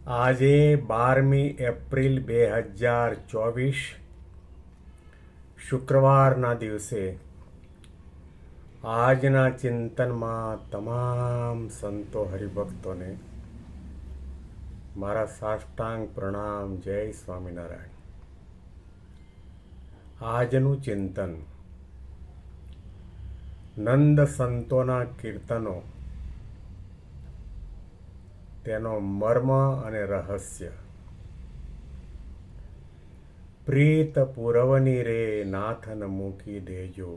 આજે 12 એપ્રિલ 2024 શુક્રવારના દિવસે આજના ચિંતનમાં તમામ સંતો હરિભક્તોને મારા સાષ્ટાંગ પ્રણામ. જય સ્વામિનારાયણ. આજનું ચિંતન નંદ સંતોના કીર્તનો, તેનો મર્મ અને રહસ્ય. પ્રીત પુરવની રે નાથન મૂકી દેજો,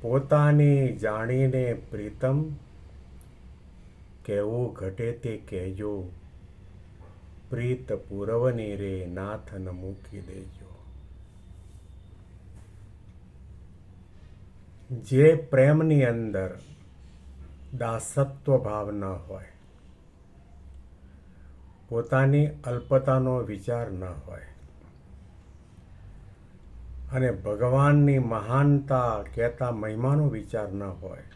પોતાની જાણીને પ્રીતમ કેવું ઘટે તે કહેજો, પ્રીત પુરવની રે નાથન મૂકી દેજો. જે પ્રેમની અંદર દાસત્વ ભાવ ન હોય, પોતાની અલ્પતાનો વિચાર ન હોય અને ભગવાનની મહાનતા કહેતા મહિમાનો વિચાર ન હોય,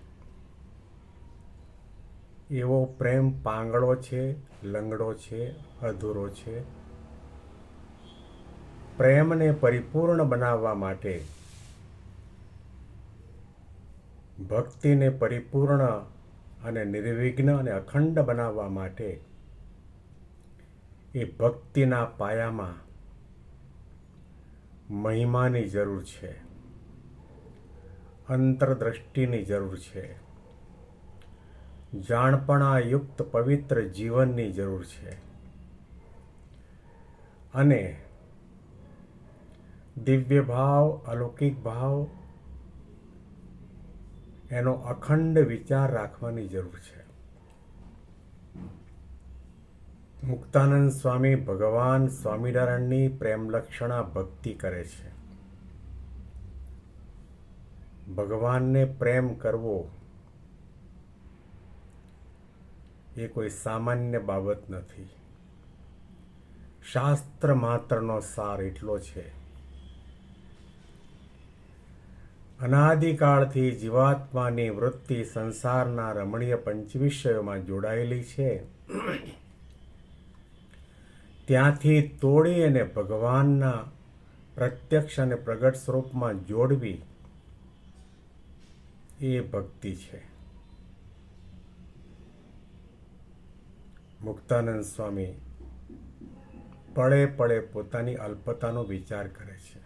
એવો પ્રેમ પાંગળો છે, લંગડો છે, અધૂરો છે. પ્રેમને પરિપૂર્ણ બનાવવા માટે, ભક્તિને પરિપૂર્ણ અને નિર્વિઘ્ન અને અખંડ બનાવવા માટે એ ભક્તિના પાયામાં મહિમાની જરૂર છે, અંતરદ્રષ્ટિની જરૂર છે, જાણપણાયુક્ત પવિત્ર જીવનની જરૂર છે અને દિવ્ય ભાવ, અલૌકિક ભાવ, એનો અખંડ વિચાર રાખવાની જરૂર છે. મુક્તાનંદ સ્વામી ભગવાન સ્વામિનારાયણની પ્રેમલક્ષણા ભક્તિ કરે છે. ભગવાનને પ્રેમ કરવો એ કોઈ સામાન્ય બાબત નથી. શાસ્ત્ર માત્રનો સાર એટલો છે. અનાદિકાળથી જીવાત્માની વૃત્તિ સંસારના રમણીય પંચવિષયોમાં જોડાયેલી છે. ત્યાંથી તોડી અને ભગવાનના પ્રત્યક્ષ અને પ્રગટ સ્વરૂપમાં જોડવી એ ભક્તિ છે. મુક્તાનંદ સ્વામી પળે પળે પોતાની અલ્પતાનો વિચાર કરે છે.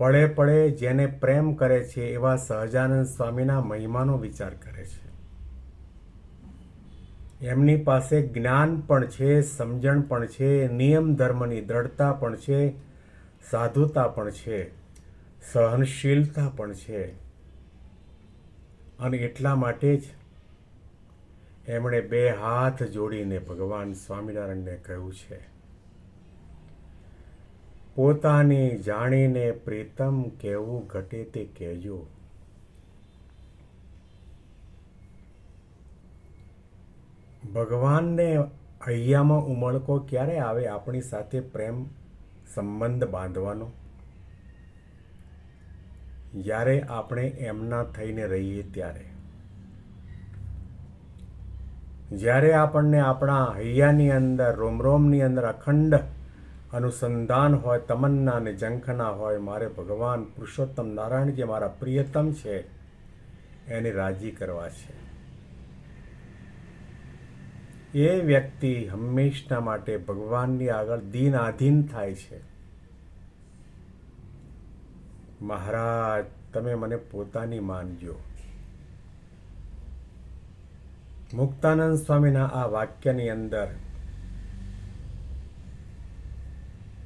પળે પળે જેને પ્રેમ કરે છે એવા સહજાનંદ સ્વામીના મહિમાનો વિચાર કરે છે. એમની પાસે જ્ઞાન પણ છે, સમજણ પણ છે, નિયમ ધર્મની દ્રઢતા પણ છે, સાધુતા પણ છે, સહનશીલતા પણ છે અને એટલા માટે જ એમણે બે હાથ જોડીને ભગવાન સ્વામિનારાયણને કહ્યું છે, પોતાની જાણીને પ્રીતમ કેવું ઘટે તે કહેજો. ભગવાનને હૈયામાં ઉમળકો ક્યારે આવે આપણી સાથે પ્રેમ સંબંધ બાંધવાનો? જ્યારે આપણે એમના થઈને રહીએ ત્યારે. જ્યારે આપણને આપણા હૈયાની અંદર, રોમરોમની અંદર અખંડ અનુસંધાન હોય, તમન્ના અને ઝંખના હોય, મારે ભગવાન પુરુષોત્તમ નારાયણ જે મારા પ્રિયતમ છે એને રાજી કરવા છે, એ વ્યક્તિ હંમેશના માટે ભગવાનની આગળ દીન આધીન થાય છે. મહારાજ, તમે મને પોતાની માનજો. મુક્તાનંદ સ્વામીના આ વાક્યની અંદર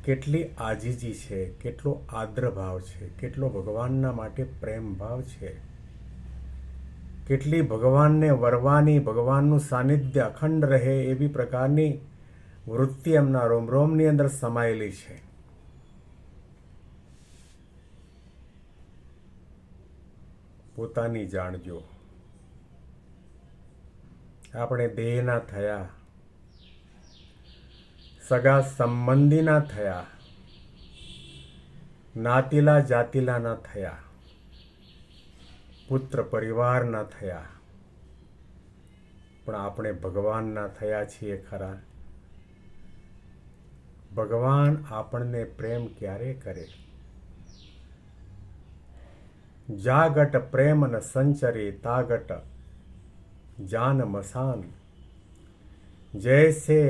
કેટલી આજીજી છે, કેટલો આદ્ર ભાવ છે, કેટલો ભગવાનના માટે પ્રેમ ભાવ છે, કેટલી ભગવાનને વરવાની, ભગવાનનું સાનિધ્ય અખંડ રહે એવી પ્રકારની વૃત્તિ એમના રોમરોમની અંદર સમાયેલી છે. પોતાની જાણજો. આપણે દેહના થયા, સગા સંબંધીના થયા, નાતીલા જાતીલાના થયા, પુત્ર પરિવારના થયા, પણ આપણે ભગવાનના થયા છીએ ખરા? ભગવાન આપણને પ્રેમ ક્યારે કરે? જાગટ પ્રેમ ન સંચરે તાગટ જાન મસાન, જૈસે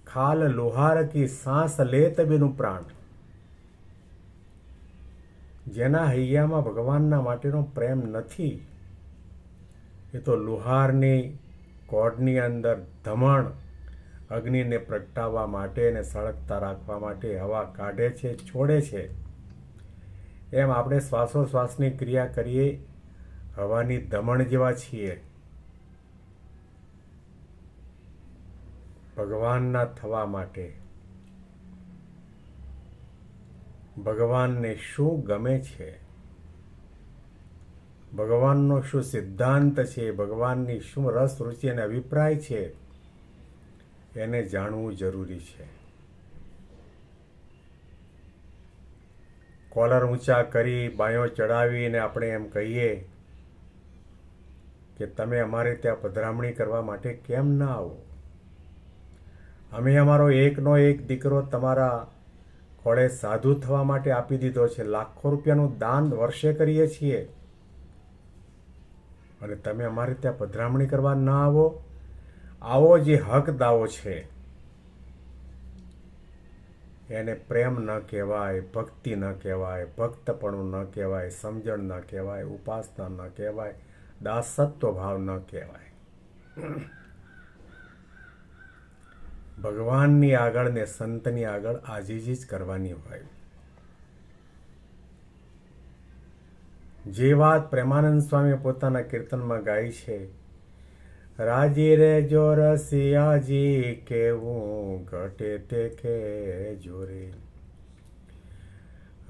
ખાલ લોહાર કી सांस લેત બિનું પ્રાણ. જેના હૈયામાં ભગવાનના માટેનો પ્રેમ નથી, એ તો લુહારની કોડની અંદર ધમણ અગ્નિને પ્રગટાવવા માટે અને સળગતા રાખવા માટે હવા કાઢે છે, છોડે છે. એમ આપણે શ્વાસોશ્વાસની ક્રિયા કરીએ, હવાની ધમણ જેવા છીએ. ભગવાનના થવા માટે ભગવાનને શું ગમે છે, ભગવાનનો શું સિદ્ધાંત છે, ભગવાનની શું રસ રુચિ અને અભિપ્રાય છે, એને જાણવું જરૂરી છે. કોલર ઊંચા કરી, બાયો ચડાવીને આપણે એમ કહીએ કે તમે અમારે ત્યાં પધરામણી કરવા માટે કેમ ના આવો? અમે અમારો એકનો એક દીકરો તમારા ખોળે સાધુ થવા માટે આપી દીધો છે. લાખો રૂપિયાનું દાન વર્ષે કરીએ છીએ, અને તમે અમારે ત્યાં પધરામણી કરવા ના આવો? આવો જે હક દાવો છે એને પ્રેમ ન કહેવાય, ભક્તિ ન કહેવાય, ભક્તપણું ન કહેવાય, સમજણ ન કહેવાય, ઉપાસના ન કહેવાય, દાસત્વ ભાવ ન કહેવાય. ભગવાનની આગળ ને સંતની આગળ આજીજી જ કરવાની હોય. જે વાત પ્રેમાનંદ સ્વામી પોતાના કીર્તનમાં ગાય છે, રાજી રેજો રસિયાજી કેવું ઘટે તે કહેજો રે.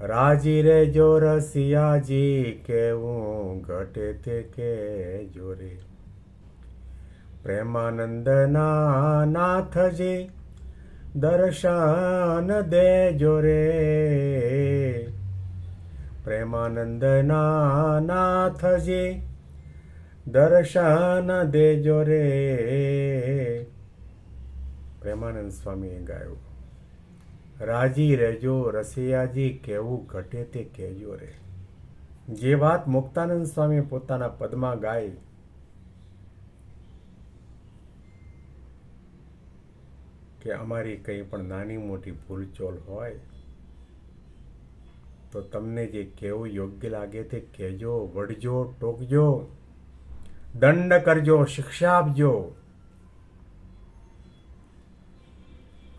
રાજી રેજો રસિયાજી કેવું ઘટે તે કહેજો રે. પ્રેમાનંદના નાથજી દર્શન દેજો રે. પ્રેમાનંદના નાથજી દર્શન દેજો રે. પ્રેમાનંદ સ્વામીએ ગાયું, રાજી રહેજો રસિયાજી કેવું ઘટે તે કહેજો રે. જે વાત મુક્તાનંદ સ્વામી પોતાના પદમાં ગાય, કે અમારી કંઈ પણ નાની મોટી ભૂલચોલ હોય તો તમને જે કહેવું યોગ્ય લાગે તે કહેજો, વઢજો, ટોકજો, દંડ કરજો, શિક્ષા આપજો.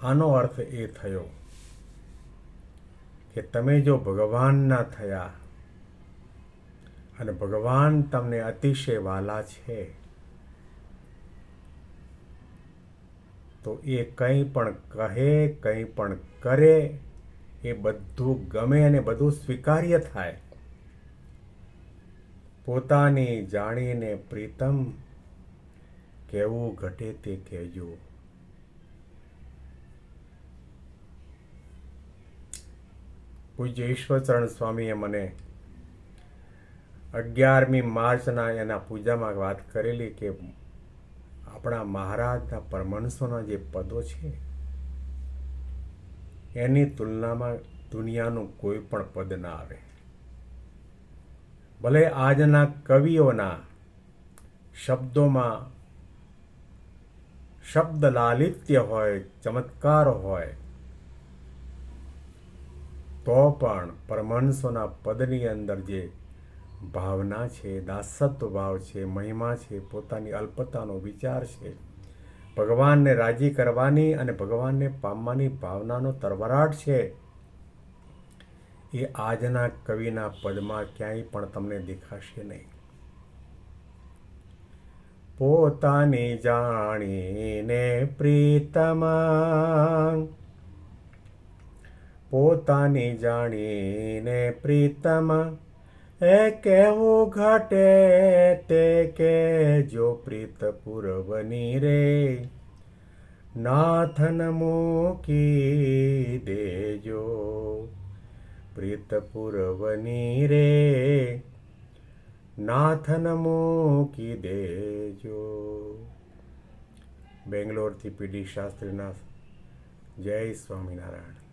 આનો અર્થ એ થયો કે તમે જો ભગવાનના થયા અને ભગવાન તમને અતિશય વાલા છે, તો એ કંઈ પણ કહે, કંઈ પણ કરે, એ બધું ગમે અને બધું સ્વીકાર્ય થાય. પોતાની જાણીને પ્રીતમ કેવું ઘટે તે કહેજો. પૂજ્ય ઈશ્વરચરણ સ્વામીએ મને 11મી માર્ચના એના પૂજામાં વાત કરેલી કે આપણા મહારાજના પરમહંસોના જે પદો છે એની તુલનામાં દુનિયાનું કોઈ પણ પદ ના આવે. ભલે આજના કવિઓના શબ્દોમાં શબ્દ લાલિત્ય હોય, ચમત્કાર હોય, તો પણ પરમહંસોના પદની અંદર જે ભાવના છે, દાસત્વ ભાવ છે, મહિમા છે, પોતાની અલ્પતાનો વિચાર છે, ભગવાનને રાજી કરવાની અને ભગવાનને પામવાની ભાવનાનો તરવરાટ છે, એ આજના કવિના પદમાં ક્યાંય પણ તમને દેખાશે નહીં. પોતાની જાણીને પ્રીતમ, પોતાની જાણીને પ્રીતમ, એ કેવું ઘટે તે કહેજો પ્રીત પૂરવની રે. નાથન મૂકી દેજો પ્રીત પૂરવની રે. નાથન મૂકી દેજો. બેંગ્લોરથી પીડી શાસ્ત્રીના. જય સ્વામિનારાયણ.